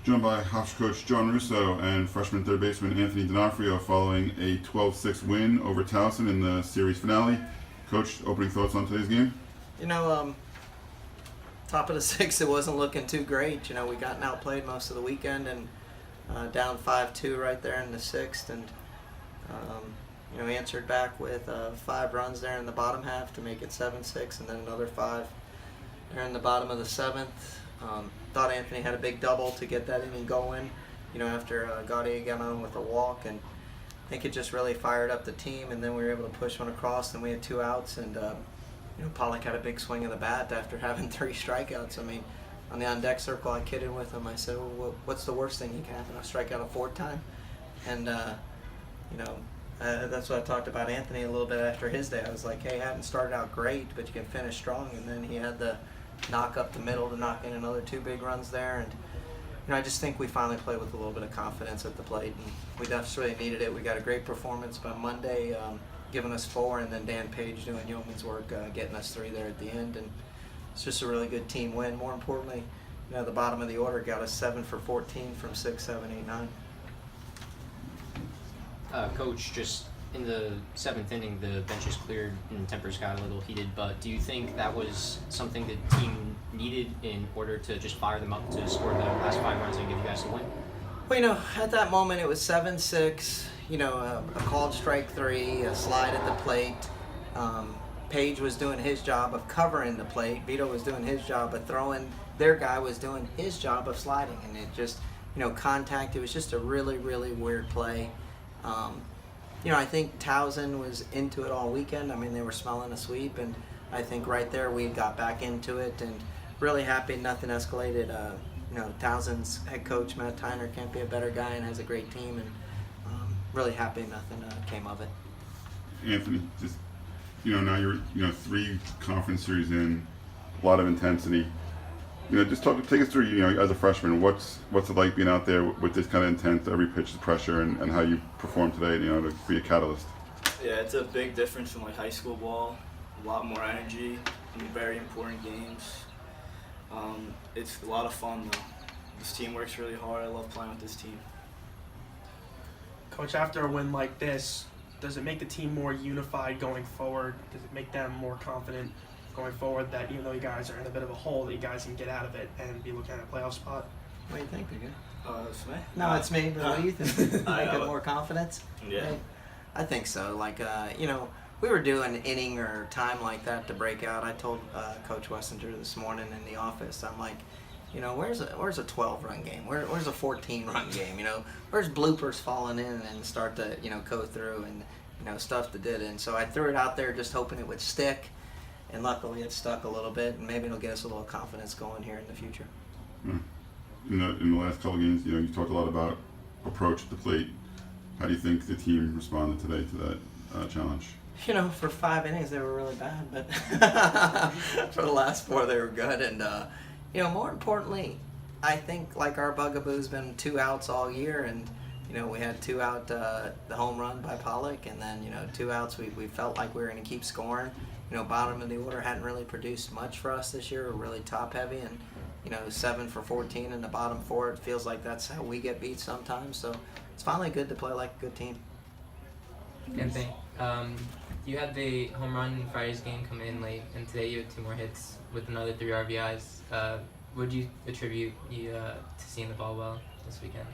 Joined by Hofstra coach John Russo and freshman third baseman Anthony D'Onofrio following a 12-6 win over Towson in the series finale. Coach, opening thoughts on today's game? You know, top of the sixth, it wasn't looking too great. You know, we gotten outplayed most of the weekend and down 5-2 right there in the sixth, and answered back with 5 runs there in the bottom half to make it 7-6, and then another 5 there in the bottom of the seventh. Thought Anthony had a big double to get that inning going, after Gaudier got on with a walk, and I think it just really fired up the team, and then we were able to push one across, and we had 2 outs, and Pollock had a big swing of the bat after having 3 strikeouts. I mean, on the on-deck circle, I kidded with him. I said, well, what's the worst thing that can happen? I strike out a 4th time? And, that's what I talked about Anthony a little bit after his day. I was like, hey, haven't started out great, but you can finish strong. And then he had the knock up the middle to knock in another 2 big runs there. And, I just think we finally played with a little bit of confidence at the plate. And we definitely needed it. We got a great performance by Monday, giving us 4, and then Dan Page doing yeoman's work, getting us 3 there at the end. And it's just a really good team win. More importantly, the bottom of the order got us 7 for 14 from 6, 7, 8, 9. Coach, just in the 7th inning, the benches cleared and tempers got a little heated, but do you think that was something the team needed in order to just fire them up to score the last 5 runs and give you guys the win? Well, at that moment it was 7-6, a called strike 3, a slide at the plate. Page was doing his job of covering the plate. Vito was doing his job of throwing. Their guy was doing his job of sliding, and it just, contact. It was just a really, really weird play. I think Towson was into it all weekend. I mean, they were smelling a sweep, and I think right there we got back into it, and really happy nothing escalated. Towson's head coach, Matt Tyner, can't be a better guy and has a great team, and really happy nothing came of it. Anthony, just, now you're, 3 conference series in, a lot of intensity. Just take us through, as a freshman, what's it like being out there with this kind of intense, every pitch is pressure, and how you perform today, to be a catalyst? Yeah, it's a big difference from high school ball. A lot more energy in very important games. It's a lot of fun though. This team works really hard. I love playing with this team. Coach, after a win like this, does it make the team more unified going forward? Does it make them more confident going forward that even though you guys are in a bit of a hole, that you guys can get out of it and be looking at a playoff spot? What do you think, Big? It's me? No, it's me, but what do you think? Make it would- more confidence? Yeah. Right? I think so. We were doing an inning or time like that to break out. I told Coach Wessinger this morning in the office, I'm like, where's a 12-run game? Where's a 14-run game? Where's bloopers falling in and start to, go through and, stuff that did. And so I threw it out there just hoping it would stick. And luckily it stuck a little bit, and maybe it'll get us a little confidence going here in the future. In the last couple of games, you talked a lot about approach at the plate. How do you think the team responded today to that challenge? For 5 innings they were really bad, but for the last 4 they were good. And more importantly, I think our bugaboo's been 2 outs all year, and we had 2 out, the home run by Pollock, and then 2 outs. We felt like we were going to keep scoring. Bottom of the order hadn't really produced much for us this year. We're really top heavy, and 7 for 14 in the bottom 4. It feels like that's how we get beat sometimes. So it's finally good to play like a good team. Anthony, you had the home run in Friday's game come in late, and today you had 2 more hits with another 3 RBIs. Would you attribute you to seeing the ball well this weekend?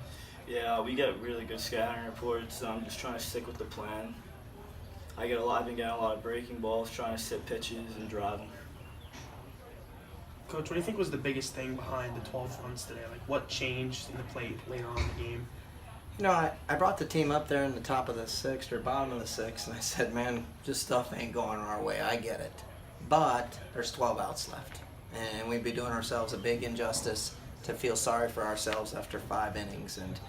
Yeah, we get really good scouting reports. So I'm just trying to stick with the plan. I've been getting a lot of breaking balls, trying to sit pitches and drive them. Coach, what do you think was the biggest thing behind the 12 runs today? What changed in the plate later on in the game? I brought the team up there in the top of the 6th or bottom of the 6th, and I said, man, just stuff ain't going our way. I get it. But there's 12 outs left, and we'd be doing ourselves a big injustice to feel sorry for ourselves after 5 innings. And,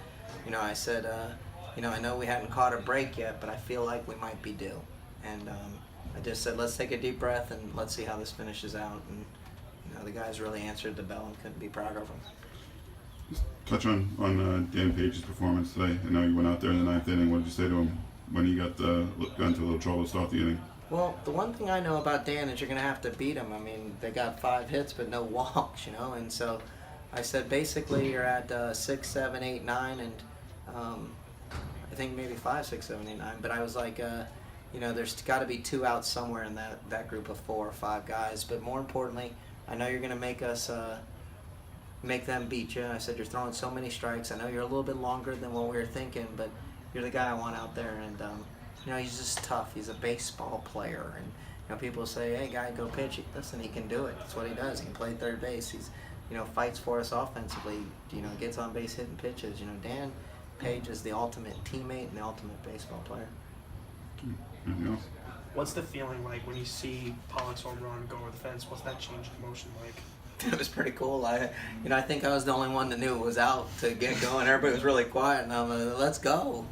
I said, I know we hadn't caught a break yet, but I feel like we might be due. And I just said, let's take a deep breath and let's see how this finishes out. And the guys really answered the bell and couldn't be prouder of them. Just touch on Dan Page's performance today. I know you went out there in the 9th inning. What did you say to him when he got into a little trouble to start the inning? Well, the one thing I know about Dan is you're going to have to beat him. I mean, they got 5 hits but no walks, and so I said basically you're at 6, 7, 8, 9, and I think maybe 5, 6, 7, 8, 9. But I was like, you know, there's got to be 2 outs somewhere in that group of 4 or 5 guys. But more importantly, I know you're going to make us make them beat you. I said you're throwing so many strikes. I know you're a little bit longer than what we were thinking, but you're the guy I want out there. And you know, he's just tough. He's a baseball player, and you know, people say, "Hey, guy, go pitch." Listen, he can do it. That's what he does. He can play third base. He's, you know, fights for us offensively. You know, gets on base, hitting pitches. You know, Dan Page is the ultimate teammate and the ultimate baseball player. Anything else? What's the feeling like when you see Pollock's home run go over the fence? What's that change in motion like? It was pretty cool. I think I was the only one that knew it was out to get going. Everybody was really quiet, and I'm like, let's go,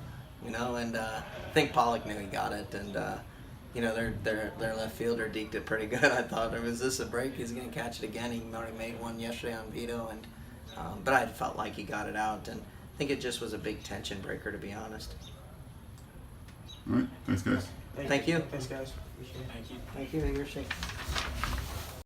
you know. And I think Pollock knew he got it, and you know, their left fielder deked it pretty good. I thought, was this a break? He's gonna catch it again. He already made one yesterday on Vito, and but I felt like he got it out, and I think it just was a big tension breaker, to be honest. All right. Thanks, guys. Thank you. Thanks, guys. Appreciate it. Thank you. Thank you. You're safe.